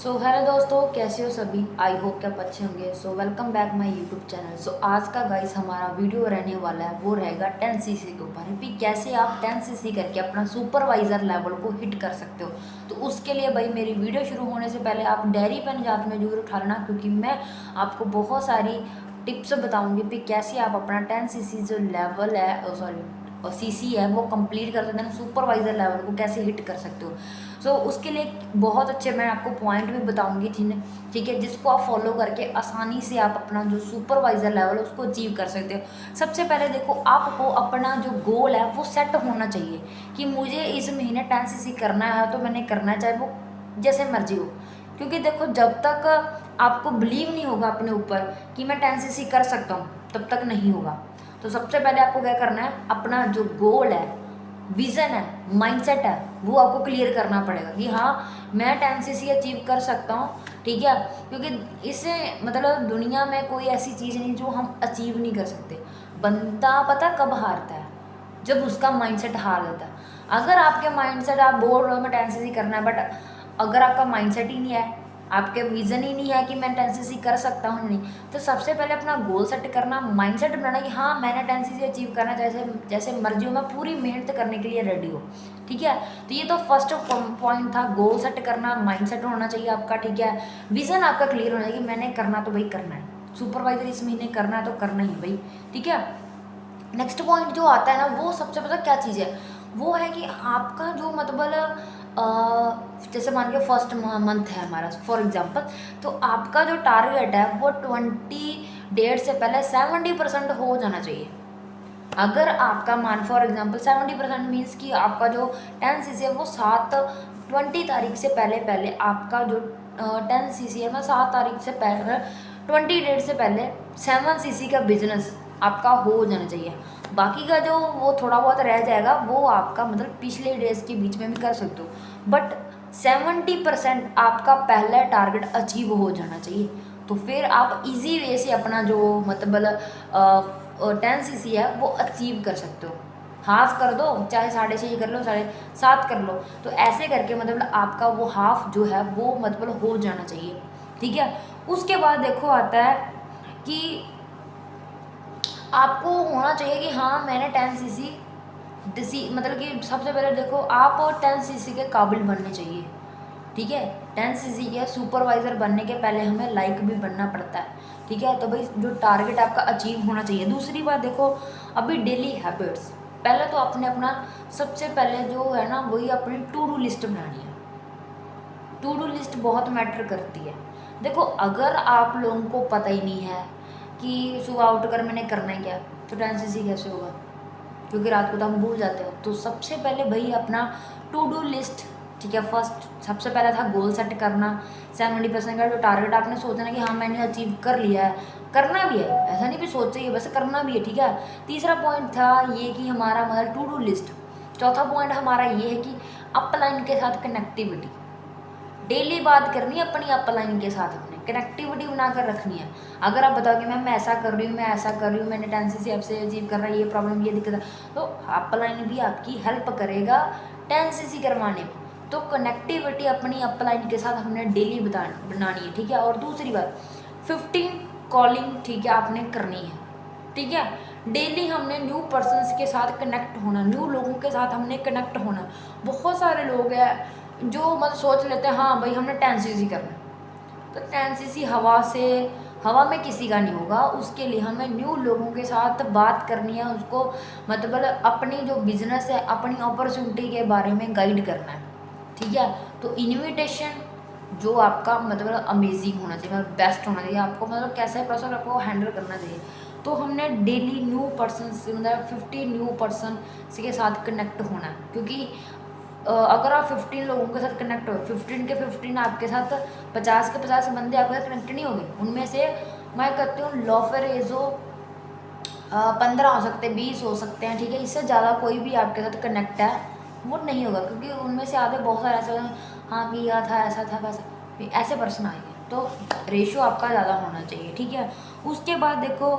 Hello दोस्तों, कैसे हो सभी। आई होप कि आप अच्छे होंगे। Welcome back my YouTube channel. आज का गाइस हमारा वीडियो रहने वाला है, वो रहेगा 10cc के ऊपर भी कैसे आप 10cc करके अपना सुपरवाइज़र लेवल को हिट कर सकते हो। तो उसके लिए भाई मेरी वीडियो शुरू होने से पहले आप डायरी पेन हाथ में जरूर उठा लेना, क्योंकि मैं आपको बहुत सारी टिप्स बताऊँगी भी कैसे आप अपना 10cc जो लेवल है, सॉरी सीसी है, वो कंप्लीट कर सकते हैं। सुपरवाइज़र लेवल को कैसे हिट कर सकते हो। उसके लिए बहुत अच्छे मैं आपको पॉइंट भी बताऊंगी ठीक है, जिसको आप फॉलो करके आसानी से आप अपना जो सुपरवाइज़र लेवल है उसको अचीव कर सकते हो। सबसे पहले देखो, आपको अपना जो गोल है वो सेट होना चाहिए कि मुझे इस महीने 10cc करना है, तो मैंने करना है, चाहे वो जैसे मर्जी हो। क्योंकि देखो, जब तक आपको बिलीव नहीं होगा अपने ऊपर कि मैं 10cc कर सकता हूँ, तब तक नहीं होगा। तो सबसे पहले आपको क्या करना है, अपना जो गोल है, विज़न है, माइंडसेट है, वो आपको क्लियर करना पड़ेगा कि हाँ मैं 10cc अचीव कर सकता हूँ। ठीक है, क्योंकि इससे मतलब दुनिया में कोई ऐसी चीज़ नहीं जो हम अचीव नहीं कर सकते। बंदा पता कब हारता है, जब उसका माइंडसेट हार जाता है। अगर आपके माइंडसेट, आप बोल रहे हो मैं 10cc करना है, बट अगर आपका माइंडसेट ही नहीं है, आपके विज़न ही नहीं है कि मैं 10cc कर सकता हूँ नहीं, तो सबसे पहले अपना गोल सेट करना, माइंडसेट बनाना कि हाँ मैंने 10cc अचीव करना, जैसे जैसे मर्जी हो, मैं पूरी मेहनत करने के लिए रेडी हूँ। ठीक है, तो ये तो फर्स्ट पॉइंट था, गोल सेट करना, माइंडसेट होना चाहिए आपका। ठीक है, विज़न आपका क्लियर होना चाहिए कि मैंने करना तो भाई करना है, सुपरवाइजर इस महीने करना है तो करना ही भाई। ठीक है, नेक्स्ट पॉइंट जो आता है ना, वो सबसे पता क्या चीज़ है, वो है कि आपका जो मतलब जैसे मान के फर्स्ट मंथ है हमारा फॉर एग्जांपल, तो आपका जो टारगेट है वो 20 डेट से पहले 70% हो जाना चाहिए। अगर आपका मान फॉर एग्जांपल 70% मीन्स कि आपका जो 10cc है वो 20 तारीख से पहले पहले आपका जो 10cc है, मैं 7 तारीख से पहले 20 डेट से पहले 7cc का बिजनेस आपका हो जाना चाहिए। बाकी का जो वो थोड़ा बहुत रह जाएगा, वो आपका मतलब पिछले डेज के बीच में भी कर सकते हो, बट 70% आपका पहला टारगेट अचीव हो जाना चाहिए। तो फिर आप इजी वे से अपना जो मतलब 10cc है वो अचीव कर सकते हो। हाफ कर दो, चाहे 6.5 कर लो, 7.5 कर लो, तो ऐसे करके मतलब आपका वो हाफ जो है वो मतलब हो जाना चाहिए। ठीक है, उसके बाद देखो आता है कि आपको होना चाहिए कि हाँ मैंने 10cc मतलब कि सबसे पहले देखो आप 10cc के काबिल बनने चाहिए। ठीक है, 10cc के सुपरवाइज़र बनने के पहले हमें लाइक भी बनना पड़ता है। ठीक है, तो भाई जो टारगेट आपका अचीव होना चाहिए। दूसरी बात देखो, अभी डेली हैबिट्स, पहले तो आपने अपना सबसे पहले जो है ना, वही अपनी टू डू लिस्ट बनानी है। टू डू लिस्ट बहुत मैटर करती है। देखो, अगर आप लोगों को पता ही नहीं है कि सुबह उठकर मैंने करना है क्या, तो 10cc कैसे होगा, क्योंकि रात को तो हम भूल जाते हो। तो सबसे पहले भाई अपना टू डू लिस्ट, ठीक है, फर्स्ट सबसे पहला था गोल सेट करना। 70% का जो टारगेट आपने सोचा ना कि हाँ मैंने अचीव कर लिया है, करना भी है, ऐसा नहीं भी सोचा ही है, बस करना भी है। ठीक है, तीसरा पॉइंट था ये कि हमारा मतलब टू डू लिस्ट। चौथा पॉइंट हमारा ये है कि अपलाइन के साथ कनेक्टिविटी, डेली बात करनी है अपनी अपलाइन के साथ, अपने कनेक्टिविटी बनाकर रखनी है। अगर आप बताओ कि मैम मैं ऐसा कर रही हूँ, मैं ऐसा कर रही हूँ, मैंने 10cc आपसे अचीव कर रहा है, ये प्रॉब्लम, ये दिक्कत है, तो अपलाइन भी आपकी हेल्प करेगा 10cc करवाने में। तो कनेक्टिविटी अपनी अपलाइन के साथ हमने डेली बनानी है। ठीक है, और दूसरी बात 15 कॉलिंग, ठीक है, आपने करनी है। ठीक है, डेली हमने न्यू पर्सनस के साथ कनेक्ट होना, न्यू लोगों के साथ हमने कनेक्ट होना। बहुत सारे लोग हैं जो मतलब सोच लेते हैं हाँ भाई हमने 10cc करना है, तो 10cc हवा में किसी का नहीं होगा। उसके लिए हमें न्यू लोगों के साथ बात करनी है, उसको मतलब अपनी जो बिजनेस है, अपनी अपॉर्चुनिटी के बारे में गाइड करना है। ठीक है, तो इनविटेशन जो आपका मतलब अमेजिंग होना चाहिए, मतलब बेस्ट होना चाहिए, आपको मतलब कैसे पर्सन आपको हैंडल करना चाहिए। तो हमने डेली न्यू पर्सन से मतलब 50 न्यू पर्सन के साथ कनेक्ट होना है, क्योंकि अगर आप 15 लोगों के साथ कनेक्ट हो, 15 के 15 आपके साथ, 50 के 50 बंदे आपके साथ कनेक्ट नहीं होंगे, उनमें से मैं कहती हूँ लॉ फेर एजो 15 हो सकते हैं, 20 हो सकते हैं। ठीक है, इससे ज़्यादा कोई भी आपके साथ कनेक्ट है वो नहीं होगा, क्योंकि उनमें से आधे बहुत सारे ऐसे हाँ किया था, ऐसा था, वैसा, ऐसे पर्सन आएंगे। तो रेशो आपका ज़्यादा होना चाहिए। ठीक है, उसके बाद देखो,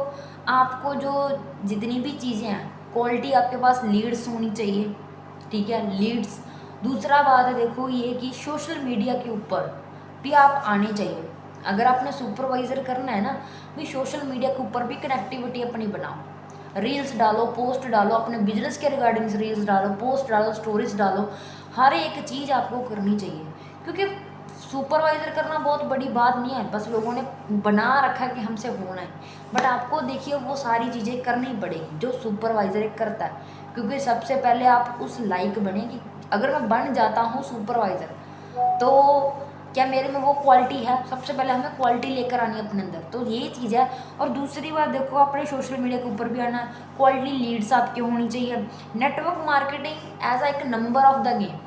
आपको जो जितनी भी चीज़ें हैं, क्वालिटी आपके पास लीड्स होनी चाहिए। ठीक है, लीड्स। दूसरा बात है देखो ये कि सोशल मीडिया के ऊपर भी आप आने चाहिए। अगर आपने सुपरवाइज़र करना है ना, भी सोशल मीडिया के ऊपर भी कनेक्टिविटी अपनी बनाओ, रील्स डालो, पोस्ट डालो, अपने बिजनेस के रिगार्डिंग रील्स डालो, पोस्ट डालो, स्टोरीज डालो, हर एक चीज़ आपको करनी चाहिए। क्योंकि सुपरवाइज़र करना बहुत बड़ी बात नहीं है, बस लोगों ने बना रखा है कि हमसे होना है, बट आपको देखिए वो सारी चीज़ें करनी पड़ेगी जो सुपरवाइज़र करता है। क्योंकि सबसे पहले आप उस लायक बनेगी। अगर मैं बन जाता हूँ सुपरवाइज़र तो क्या मेरे में वो क्वालिटी है? सबसे पहले हमें क्वालिटी लेकर आनी है अपने अंदर, तो ये चीज़ है। और दूसरी बात देखो, अपने सोशल मीडिया के ऊपर भी आना, क्वालिटी लीड्स आपकी होनी चाहिए। नेटवर्क मार्केटिंग एज एक number of the game,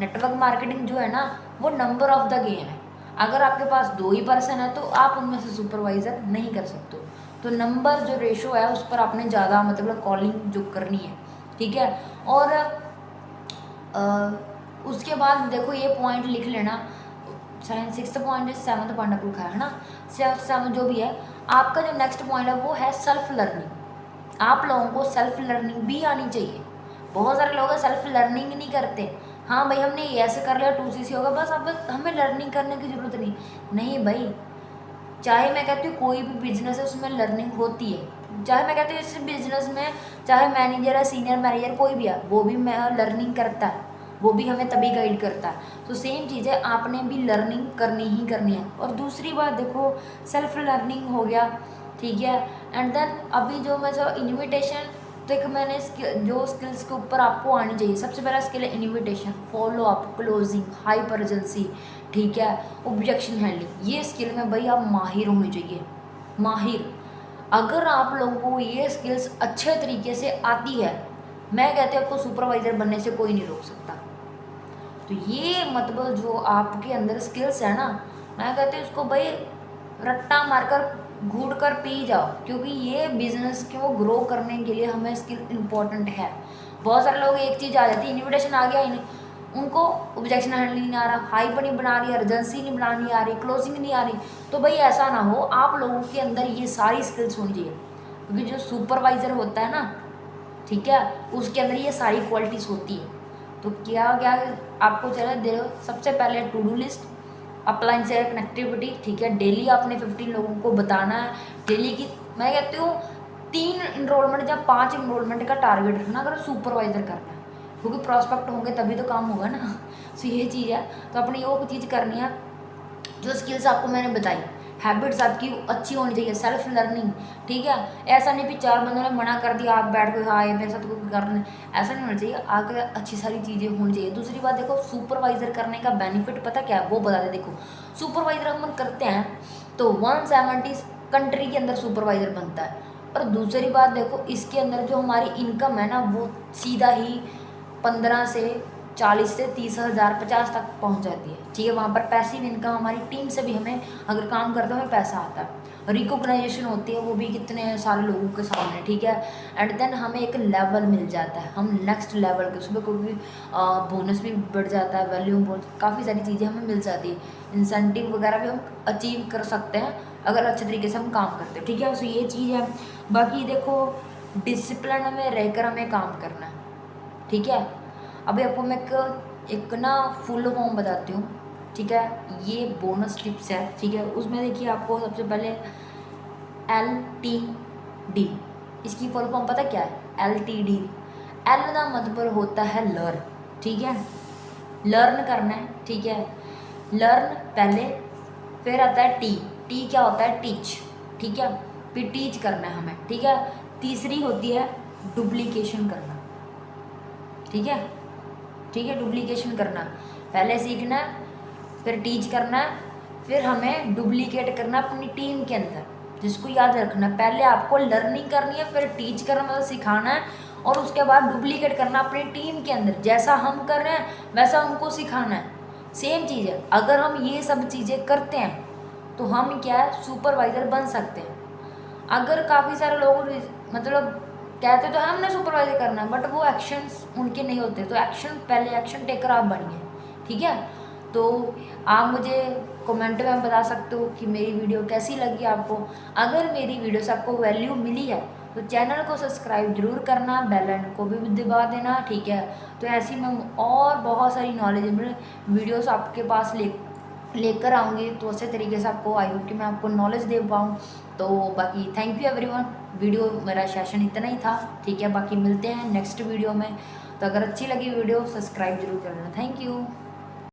network marketing जो है ना वो नंबर ऑफ द गेम है। अगर आपके पास 2 ही पर्सन है तो आप उनमें से सुपरवाइज़र नहीं कर सकते हो। तो नंबर जो रेशो है उस पर आपने ज़्यादा मतलब कॉलिंग जो करनी है, ठीक है। और उसके बाद देखो ये पॉइंट लिख लेना, 6th पॉइंट 7th पॉइंट आपको लिखा है ना, 7 जो भी है। आपका जो नेक्स्ट पॉइंट है वो है सेल्फ लर्निंग। आप लोगों को सेल्फ लर्निंग भी आनी चाहिए। बहुत सारे लोग सेल्फ लर्निंग नहीं करते। हाँ भाई हमने ऐसे कर लिया 2CC होगा बस, अब हमें लर्निंग करने की ज़रूरत नहीं भाई। चाहे मैं कहती हूँ कोई भी बिजनेस है उसमें लर्निंग होती है। चाहे मैं कहती हूँ इस बिजनेस में चाहे मैनेजर है, सीनियर मैनेजर कोई भी है, वो भी लर्निंग करता है, वो भी हमें तभी गाइड करता है। तो सेम चीज़ है, आपने भी लर्निंग करनी ही करनी है। और दूसरी बात देखो, सेल्फ लर्निंग हो गया, ठीक है। एंड देन अभी जो मैं इन्विटेशन, तो एक मैंने जो स्किल्स के ऊपर आपको आनी चाहिए, सबसे पहला स्किल है invitation, follow up, closing, hyper agency, ठीक है, ऑब्जेक्शन हैंडलिंग। ये स्किल में भाई आप माहिर होने चाहिए, माहिर। अगर आप लोगों को ये स्किल्स अच्छे तरीके से आती है, मैं कहती हूँ आपको सुपरवाइज़र बनने से कोई नहीं रोक सकता। तो ये मतलब जो आपके अंदर स्किल्स है ना, मैं कहती हूँ उसको भाई रट्टा मारकर घूट कर पी जाओ, क्योंकि ये बिजनेस को ग्रो करने के लिए हमें स्किल इम्पोर्टेंट है। बहुत सारे लोग एक चीज़ आ जाती है, इन्विटेशन आ गया, उनको ऑब्जेक्शन हैंडलिंग नहीं आ रहा, हाइपर नहीं बना रही, अर्जेंसी नहीं बनानी आ रही, क्लोजिंग नहीं आ रही। तो भाई ऐसा ना हो, आप लोगों के अंदर ये सारी स्किल्स होनी चाहिए। क्योंकि जो सुपरवाइज़र होता है ना, ठीक है, उसके अंदर ये सारी क्वालिटीज़ होती है। तो क्या क्या आपको चला दे रहे हो, सबसे पहले टू डू लिस्ट, अपलाइन से कनेक्टिविटी, ठीक है। डेली आपने 15 लोगों को बताना है, डेली की मैं कहती हूँ 3 इनरोलमेंट या 5 इनरोलमेंट का टारगेट रखना अगर सुपरवाइज़र करना है, क्योंकि प्रॉस्पेक्ट होंगे तभी तो काम होगा ना। सो ये चीज़ है। तो अपनी वो चीज़ करनी है, जो स्किल्स आपको मैंने बताई। हैबिट्स आपकी अच्छी होनी चाहिए, सेल्फ लर्निंग, ठीक है। ऐसा नहीं कि 4 बंदों ने मना कर दिया आप बैठ गए हाँ ये मेरे साथ कोई करना, ऐसा नहीं होना चाहिए। आगे अच्छी सारी चीज़ें होनी चाहिए। दूसरी बात देखो, सुपरवाइज़र करने का बेनिफिट पता क्या है, वो बता दे। देखो सुपरवाइज़र हम करते हैं तो 170 कंट्री के अंदर सुपरवाइज़र बनता है। और दूसरी बात देखो, इसके अंदर जो हमारी इनकम है ना वो सीधा ही 15 से 40 से 30 हज़ार 50 तक पहुंच जाती है, ठीक है। वहाँ पर पैसिव इनकम हमारी टीम से भी हमें अगर काम करते हैं हमें पैसा आता है, रिकॉग्नाइजेशन होती है, वो भी कितने सारे लोगों के सामने, ठीक है। एंड देन हमें एक लेवल मिल जाता है, हम नेक्स्ट लेवल के उसमें कोई भी बोनस भी बढ़ जाता है, वैल्यू बोनस, काफ़ी सारी चीज़ें हमें मिल जाती है, इंसेंटिव वगैरह भी हम अचीव कर सकते हैं अगर अच्छे तरीके से हम काम करते हैं, ठीक है। सो ये चीज़ है। बाकी देखो डिसिप्लिन में रहकर हमें काम करना है, ठीक है। अभी आपको मैं एक ना फुल फॉर्म बताती हूँ, ठीक है। ये बोनस टिप्स है, ठीक है। उसमें देखिए आपको सबसे पहले LTD, इसकी फुल फॉर्म पता क्या है? LTD, एल का मतलब होता है लर्न, ठीक है, लर्न करना है, ठीक है। लर्न पहले, फिर आता है टी क्या होता है? टीच, ठीक है, फिर टीच करना है हमें, ठीक है। तीसरी होती है डुप्लीकेशन करना, ठीक है, ठीक है, डुप्लीकेशन करना, पहले सीखना है, फिर टीच करना है, फिर हमें डुप्लीकेट करना अपनी टीम के अंदर। जिसको याद रखना, पहले आपको लर्निंग करनी है, फिर टीच करना मतलब सिखाना है, और उसके बाद डुप्लीकेट करना अपनी टीम के अंदर। जैसा हम कर रहे हैं वैसा उनको सिखाना है, सेम चीज़ है। अगर हम ये सब चीज़ें करते हैं तो हम क्या है, सुपरवाइज़र बन सकते हैं। अगर काफ़ी सारे लोग मतलब कहते तो हमने सुपरवाइजर करना है, बट वो एक्शंस उनके नहीं होते। तो एक्शन पहले एक्शन टेकर आप बनिए, ठीक है। तो आप मुझे कमेंट में बता सकते हो कि मेरी वीडियो कैसी लगी आपको। अगर मेरी वीडियो से आपको वैल्यू मिली है तो चैनल को सब्सक्राइब जरूर करना, बेल आइकन को भी दबा देना, ठीक है। तो ऐसी मैं और बहुत सारी नॉलेजेबल वीडियोस आपके पास लेकर आऊँगी तो अच्छे तरीके से आपको, आई होप कि मैं आपको नॉलेज दे पाऊँ। तो बाकी थैंक यू एवरीवन, वीडियो मेरा सेशन इतना ही था, ठीक है। बाकी मिलते हैं नेक्स्ट वीडियो में। तो अगर अच्छी लगी वीडियो, सब्सक्राइब जरूर कर लेना। Thank you.